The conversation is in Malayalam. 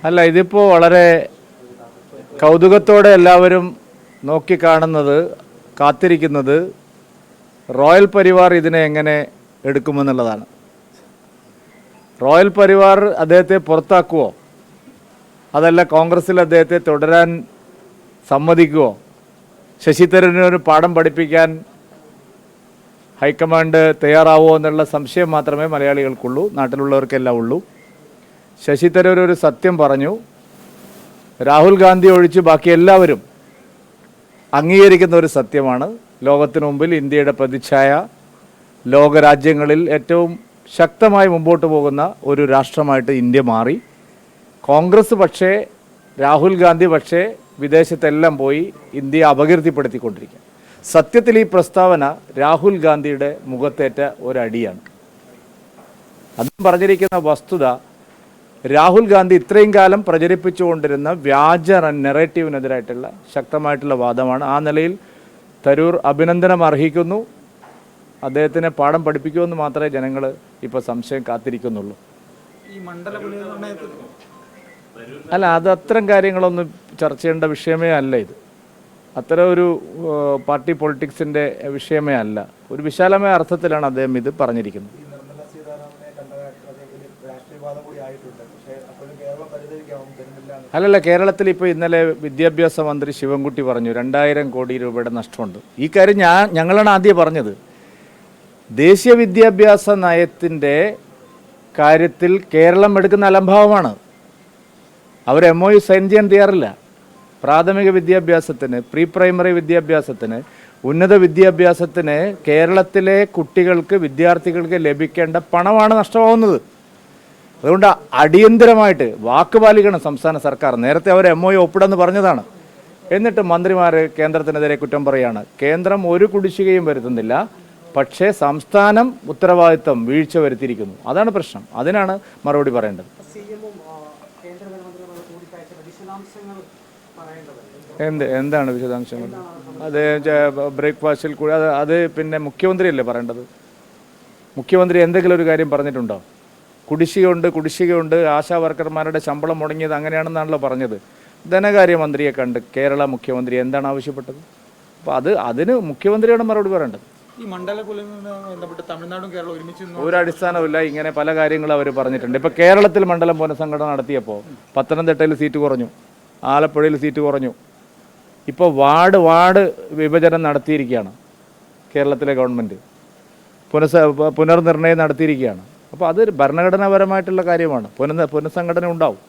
അല്ല, ഇതിപ്പോൾ വളരെ കൗതുകത്തോടെ എല്ലാവരും നോക്കിക്കാണുന്നത്, കാത്തിരിക്കുന്നത് റോയൽ പരിവാർ ഇതിനെ എങ്ങനെ എടുക്കുമെന്നുള്ളതാണ്. റോയൽ പരിവാർ അദ്ദേഹത്തെ പുറത്താക്കുമോ, അതല്ല കോൺഗ്രസ്സിൽ അദ്ദേഹത്തെ തുടരാൻ സമ്മതിക്കുമോ, ശശി തരൂരിനൊരു പാഠം പഠിപ്പിക്കാൻ ഹൈക്കമാൻഡ് തയ്യാറാവുമോ എന്നുള്ള സംശയം മാത്രമേ മലയാളികൾക്കുള്ളൂ, നാട്ടിലുള്ളവർക്കെല്ലാം ഉള്ളൂ. ശശി തരൂർ ഒരു സത്യം പറഞ്ഞു. രാഹുൽ ഗാന്ധി ഒഴിച്ച് ബാക്കി എല്ലാവരും അംഗീകരിക്കുന്ന ഒരു സത്യമാണ്. ലോകത്തിനു മുമ്പിൽ ഇന്ത്യയുടെ പ്രതിച്ഛായ ലോകരാജ്യങ്ങളിൽ ഏറ്റവും ശക്തമായി മുമ്പോട്ട് പോകുന്ന ഒരു രാഷ്ട്രമായിട്ട് ഇന്ത്യ മാറി. കോൺഗ്രസ് പക്ഷേ, രാഹുൽ ഗാന്ധി പക്ഷേ വിദേശത്തെല്ലാം പോയി ഇന്ത്യയെ അപകീർത്തിപ്പെടുത്തിക്കൊണ്ടിരിക്കുക. സത്യത്തിൽ ഈ പ്രസ്താവന രാഹുൽ ഗാന്ധിയുടെ മുഖത്തേറ്റ ഒരടിയാണ്. അതും പറഞ്ഞിരിക്കുന്ന വസ്തുത, രാഹുൽ ഗാന്ധി ഇത്രയും കാലം പ്രചരിപ്പിച്ചുകൊണ്ടിരുന്ന വ്യാജ നെറേറ്റീവിനെതിരായിട്ടുള്ള ശക്തമായിട്ടുള്ള വാദമാണ്. ആ നിലയിൽ തരൂർ അഭിനന്ദനം അർഹിക്കുന്നു. അദ്ദേഹത്തിനെ പാഠം പഠിപ്പിക്കുമെന്ന് മാത്രമേ ജനങ്ങൾ ഇപ്പോൾ സംശയം കാത്തിരിക്കുന്നുള്ളൂ. അല്ല, അത് അത്തരം കാര്യങ്ങളൊന്നും ചർച്ച ചെയ്യേണ്ട വിഷയമേ അല്ല. ഇത് അത്തരം ഒരു പാർട്ടി പൊളിറ്റിക്സിൻ്റെ വിഷയമേ അല്ല. ഒരു വിശാലമായ അർത്ഥത്തിലാണ് അദ്ദേഹം ഇത് പറഞ്ഞിരിക്കുന്നത്. അല്ലല്ല, കേരളത്തിൽ ഇപ്പോൾ ഇന്നലെ വിദ്യാഭ്യാസ മന്ത്രി ശിവൻകുട്ടി പറഞ്ഞു 2000 കോടി രൂപയുടെ നഷ്ടമുണ്ട്. ഈ കാര്യം ഞങ്ങളാണ് ആദ്യം പറഞ്ഞത്. ദേശീയ വിദ്യാഭ്യാസ നയത്തിൻ്റെ കാര്യത്തിൽ കേരളം എടുക്കുന്ന അലംഭാവമാണ്. അവർ MOU സൈൻ ചെയ്യാൻ തയ്യാറില്ല. പ്രാഥമിക വിദ്യാഭ്യാസത്തിന്, പ്രീ പ്രൈമറി വിദ്യാഭ്യാസത്തിന്, ഉന്നത വിദ്യാഭ്യാസത്തിന് കേരളത്തിലെ കുട്ടികൾക്ക്, വിദ്യാർത്ഥികൾക്ക് ലഭിക്കേണ്ട പണമാണ് നഷ്ടമാവുന്നത്. അതുകൊണ്ട് അടിയന്തരമായിട്ട് വാക്ക് പാലിക്കണം സംസ്ഥാന സർക്കാർ. നേരത്തെ അവർ MOU ഒപ്പിടെന്ന് പറഞ്ഞതാണ്. എന്നിട്ട് മന്ത്രിമാർ കേന്ദ്രത്തിനെതിരെ കുറ്റം പറയുകയാണ്. കേന്ദ്രം ഒരു കുടിശ്ശികയും വരുത്തുന്നില്ല, പക്ഷേ സംസ്ഥാനം ഉത്തരവാദിത്വം വീഴ്ച വരുത്തിയിരിക്കുന്നു. അതാണ് പ്രശ്നം. അതിനാണ് മറുപടി പറയേണ്ടത്. എന്താണ് വിശദാംശങ്ങൾ? അത് ബ്രേക്ക്ഫാസ്റ്റിൽ കൂടി അത് പിന്നെ മുഖ്യമന്ത്രിയല്ലേ പറയേണ്ടത്. മുഖ്യമന്ത്രി എന്തെങ്കിലും ഒരു കാര്യം പറഞ്ഞിട്ടുണ്ടോ? കുടിശ്ശികയുണ്ട്, ആശാ വർക്കർമാരുടെ ശമ്പളം മുടങ്ങിയത് അങ്ങനെയാണെന്നാണല്ലോ പറഞ്ഞത്. ധനകാര്യമന്ത്രിയെ കണ്ട് കേരള മുഖ്യമന്ത്രി എന്താണ് ആവശ്യപ്പെട്ടത്? അപ്പോൾ അതിന് മുഖ്യമന്ത്രിയാണ് മറുപടി പറയേണ്ടത്. ഈ ബന്ധപ്പെട്ട് തമിഴ്നാടും കേരളം ഒരുമിച്ച് ഒരു അടിസ്ഥാനമില്ല. ഇങ്ങനെ പല കാര്യങ്ങളും അവർ പറഞ്ഞിട്ടുണ്ട്. ഇപ്പോൾ കേരളത്തിൽ മണ്ഡലം പുനഃസംഘടന നടത്തിയപ്പോൾ പത്തനംതിട്ടയിൽ സീറ്റ് കുറഞ്ഞു, ആലപ്പുഴയിൽ സീറ്റ് കുറഞ്ഞു. ഇപ്പോൾ വാർഡ് വിഭജനം നടത്തിയിരിക്കുകയാണ് കേരളത്തിലെ ഗവൺമെൻറ്. പുനർനിർണയം നടത്തിയിരിക്കുകയാണ്. അപ്പോൾ അത് ഭരണഘടനാപരമായിട്ടുള്ള കാര്യമാണ്. പുനഃസംഘടന ഉണ്ടാവും.